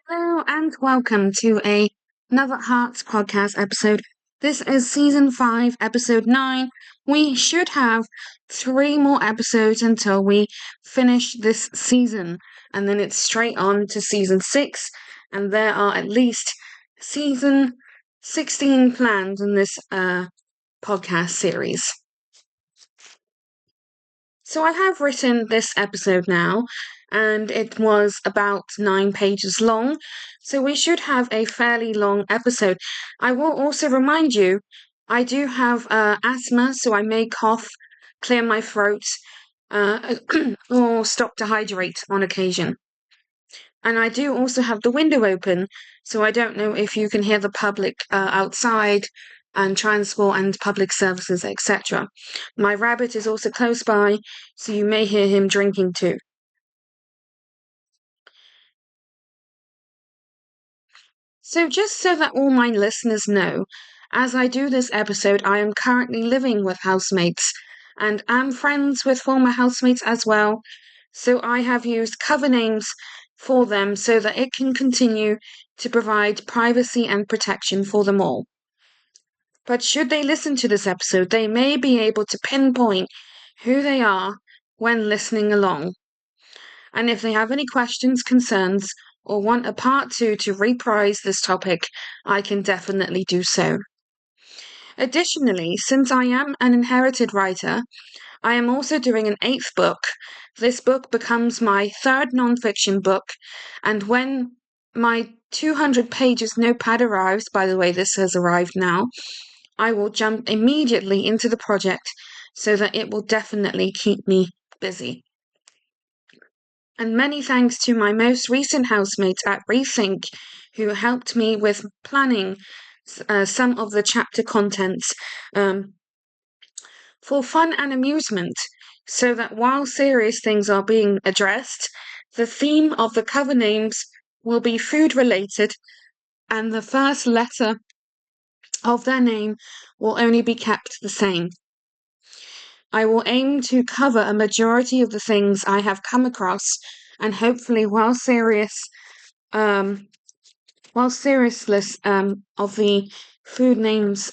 Hello and welcome to another Hearts podcast episode. This is season 5, episode 9. We should have 3 more episodes until we finish this season, and then it's straight on to season 6, and there are at least season 16 planned in this podcast series. So I have written this episode now, and it was about 9 pages long, so we should have a fairly long episode. I will also remind you, I do have asthma, so I may cough, clear my throat, or stop to hydrate on occasion. And I do also have the window open, so I don't know if you can hear the public outside and transport and public services, etc. My rabbit is also close by, so you may hear him drinking too. So, just so that all my listeners know, as I do this episode, I am currently living with housemates and am friends with former housemates as well. So, I have used cover names for them so that it can continue to provide privacy and protection for them all. But should they listen to this episode, they may be able to pinpoint who they are when listening along. And if they have any questions, concerns, or want a part 2 to reprise this topic, I can definitely do so. Additionally, since I am an inherited writer, I am also doing an 8th book. This book becomes my 3rd non-fiction book, and when my 200 pages notepad arrives, by the way, this has arrived now, I will jump immediately into the project so that it will definitely keep me busy. And many thanks to my most recent housemates at Rethink, who helped me with planning some of the chapter contents for fun and amusement, so that while serious things are being addressed, the theme of the cover names will be food related, and the first letter of their name will only be kept the same. I will aim to cover a majority of the things I have come across, and hopefully, while seriousness of the food names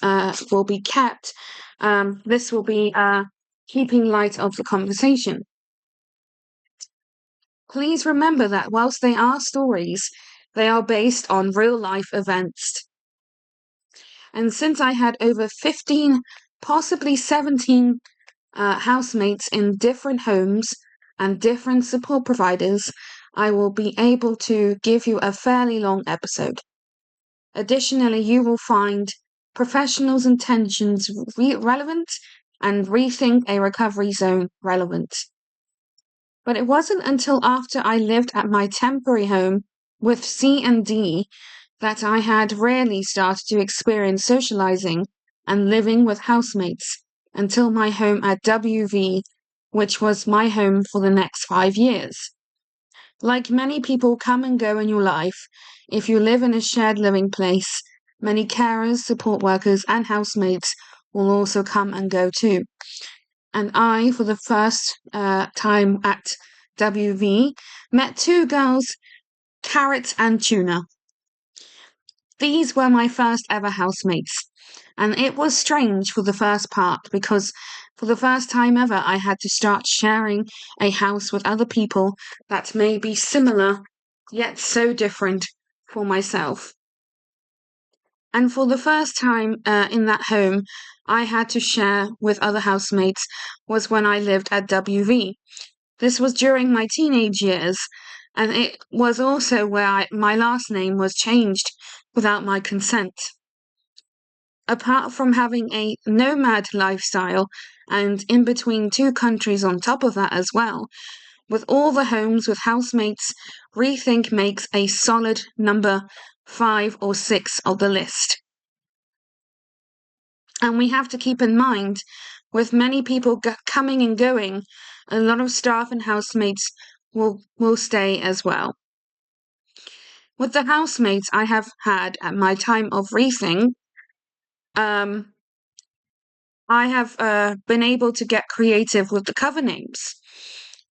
will be kept, this will be keeping light of the conversation. Please remember that whilst they are stories, they are based on real life events. And since I had over 15, possibly 17 housemates in different homes and different support providers, I will be able to give you a fairly long episode. Additionally, you will find professionals' intentions relevant and Rethink a Recovery Zone relevant. But it wasn't until after I lived at my temporary home with C and D that I had really started to experience socializing and living with housemates until my home at WV, which was my home for the next 5 years. Like many people come and go in your life, if you live in a shared living place, many carers, support workers, and housemates will also come and go too. And I, for the first time at WV, met 2 girls, Carrot and Tuna. These were my first ever housemates, and it was strange for the first part because for the first time ever I had to start sharing a house with other people that may be similar yet so different for myself. And for the first time in that home I had to share with other housemates was when I lived at WV. This was during my teenage years, and it was also where my last name was changed without my consent. Apart from having a nomad lifestyle and in between 2 countries on top of that as well, with all the homes with housemates, Rethink makes a solid number 5 or 6 of the list. And we have to keep in mind, with many people coming and going, a lot of staff and housemates will stay as well. With the housemates I have had at my time of Rethink, I have been able to get creative with the cover names.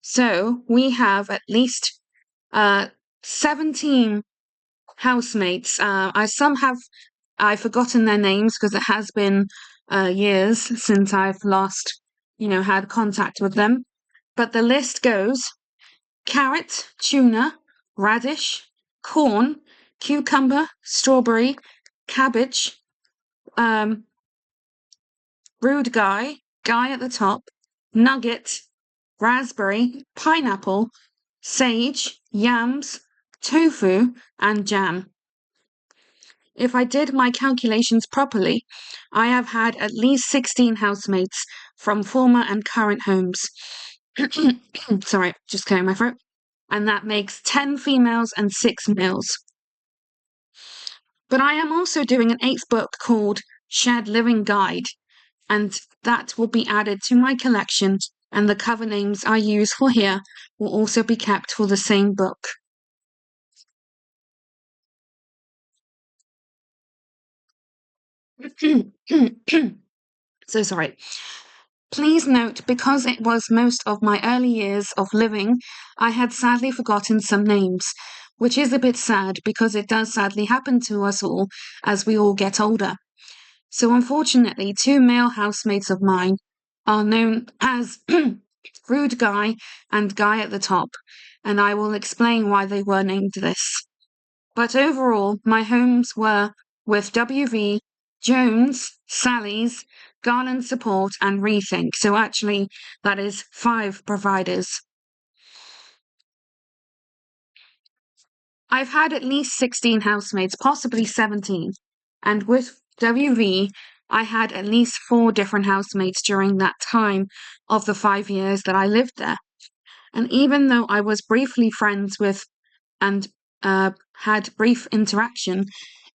So we have at least 17 housemates. I've forgotten their names because it has been years since I've last, had contact with them. But the list goes carrot, tuna, radish, corn, cucumber, strawberry, cabbage, um, rude guy at the top, nugget, raspberry, pineapple, sage, yams, tofu, and jam. If I did my calculations properly, I have had at least 16 housemates from former and current homes. Sorry, just clearing my throat. And that makes 10 females and 6 males. But I am also doing an 8th book called Shared Living Guide, and that will be added to my collection, and the cover names I use for here will also be kept for the same book. So sorry. Please note, because it was most of my early years of living, I had sadly forgotten some names, which is a bit sad because it does sadly happen to us all as we all get older. So unfortunately, 2 male housemates of mine are known as Rude Guy and Guy at the Top, and I will explain why they were named this. But overall, my homes were with WV, Jones, Sally's, Garland Support, and Rethink. So actually, that is 5 providers. I've had at least 16 housemates, possibly 17. And with WV, I had at least 4 different housemates during that time of the 5 years that I lived there. And even though I was briefly friends with and had brief interaction,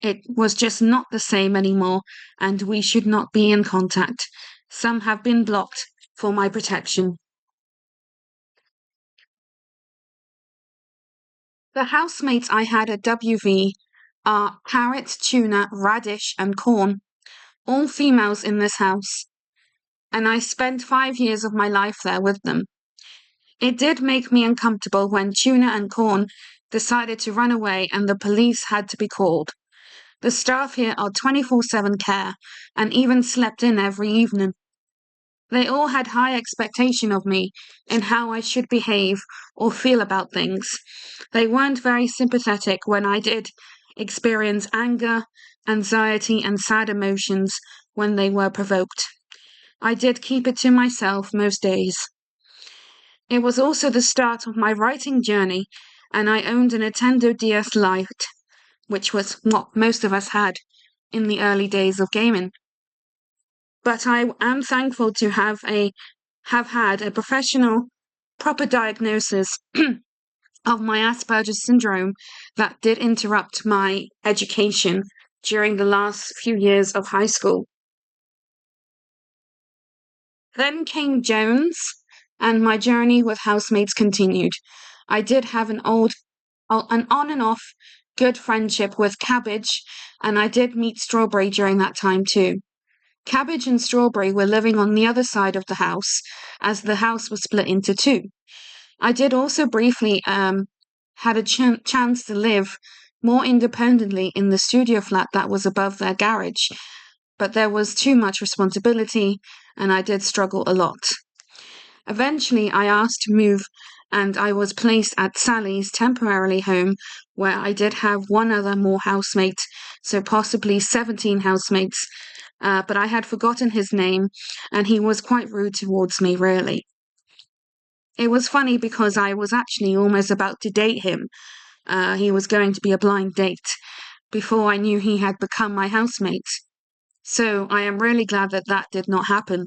it was just not the same anymore, and we should not be in contact. Some have been blocked for my protection. The housemates I had at WV are carrot, tuna, radish, and corn, all females in this house, and I spent 5 years of my life there with them. It did make me uncomfortable when tuna and corn decided to run away and the police had to be called. The staff here are 24/7 care and even slept in every evening. They all had high expectation of me in how I should behave or feel about things. They weren't very sympathetic when I did experience anger, anxiety, and sad emotions when they were provoked. I did keep it to myself most days. It was also the start of my writing journey, and I owned a Nintendo DS Lite, which was what most of us had in the early days of gaming. But I am thankful to have had a professional, proper diagnosis of my Asperger's syndrome that did interrupt my education during the last few years of high school. Then came Jones, and my journey with housemates continued. I did have an on and off good friendship with Cabbage, and I did meet Strawberry during that time too. Cabbage and Strawberry were living on the other side of the house, as the house was split into 2. I did also briefly had a chance to live more independently in the studio flat that was above their garage, but there was too much responsibility, and I did struggle a lot. Eventually, I asked to move, and I was placed at Sally's temporarily home, where I did have one other more housemate, so possibly 17 housemates, but I had forgotten his name, and he was quite rude towards me, really. It was funny because I was actually almost about to date him. He was going to be a blind date before I knew he had become my housemate. So I am really glad that that did not happen.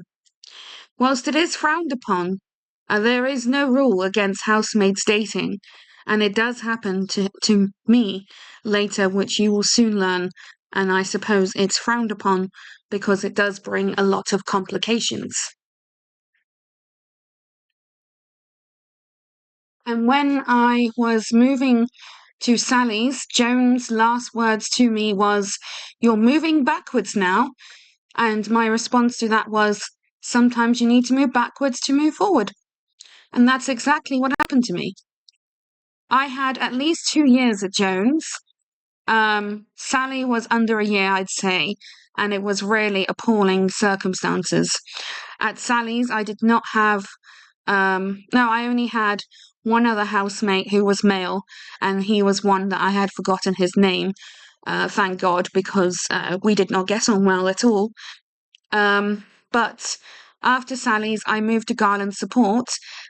Whilst it is frowned upon, there is no rule against housemates dating, and it does happen to me later, which you will soon learn, and I suppose it's frowned upon because it does bring a lot of complications. And when I was moving to Sally's, Joan's last words to me was, "You're moving backwards now." And my response to that was, "Sometimes you need to move backwards to move forward." And that's exactly what happened to me. I had at least 2 years at Joan's, Sally was under a year, I'd say, and it was really appalling circumstances. At Sally's, I did not have, no, I only had one other housemate who was male, and he was one that I had forgotten his name, thank God, because we did not get on well at all. But after Sally's, I moved to Garland Support,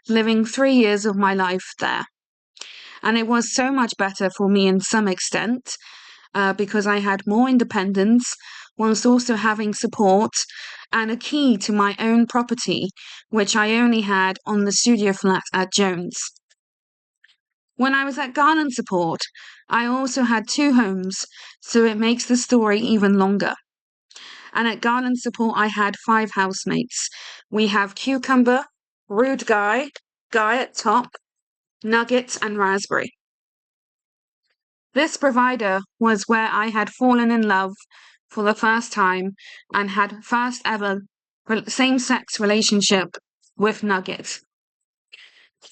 living 3 years of my life there. And it was so much better for me in some extent, because I had more independence, whilst also having support and a key to my own property, which I only had on the studio flat at Jones. When I was at Garland Support, I also had 2 homes, so it makes the story even longer. And at Garland Support, I had 5 housemates. We have Cucumber, Rude Guy, Guy at Top, Nuggets, and Raspberry. This provider was where I had fallen in love for the first time and had first ever same-sex relationship with Nugget.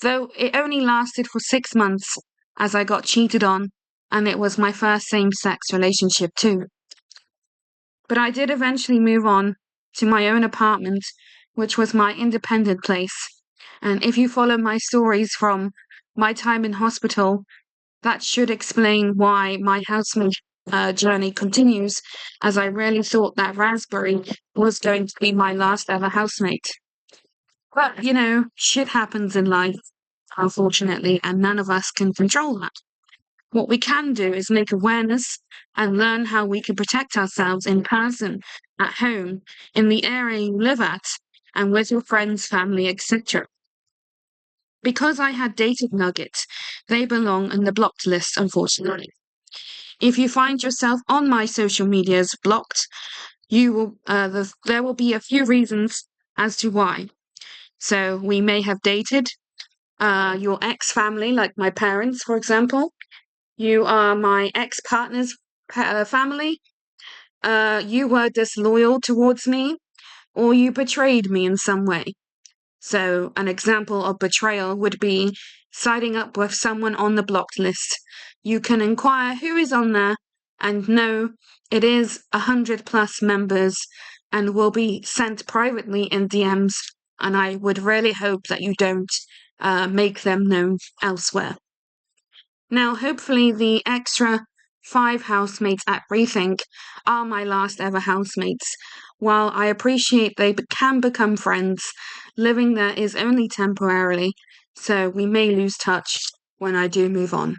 Though it only lasted for 6 months as I got cheated on, and it was my first same-sex relationship too. But I did eventually move on to my own apartment, which was my independent place. And if you follow my stories from my time in hospital, that should explain why my housemate journey continues, as I really thought that Raspberry was going to be my last ever housemate. But, shit happens in life, unfortunately, and none of us can control that. What we can do is make awareness and learn how we can protect ourselves in person, at home, in the area you live at, and with your friends, family, etc. Because I had dated Nuggets, they belong on the blocked list, unfortunately. If you find yourself on my social medias blocked, you will there will be a few reasons as to why. So we may have dated your ex-family, like my parents, for example. You are my ex-partner's family. You were disloyal towards me, or you betrayed me in some way. So an example of betrayal would be siding up with someone on the blocked list. You can inquire who is on there and know it is 100+ members and will be sent privately in DMs. And I would really hope that you don't make them known elsewhere. Now, hopefully the extra 5 housemates at Rethink are my last ever housemates. While I appreciate they can become friends, living there is only temporarily, so we may lose touch when I do move on.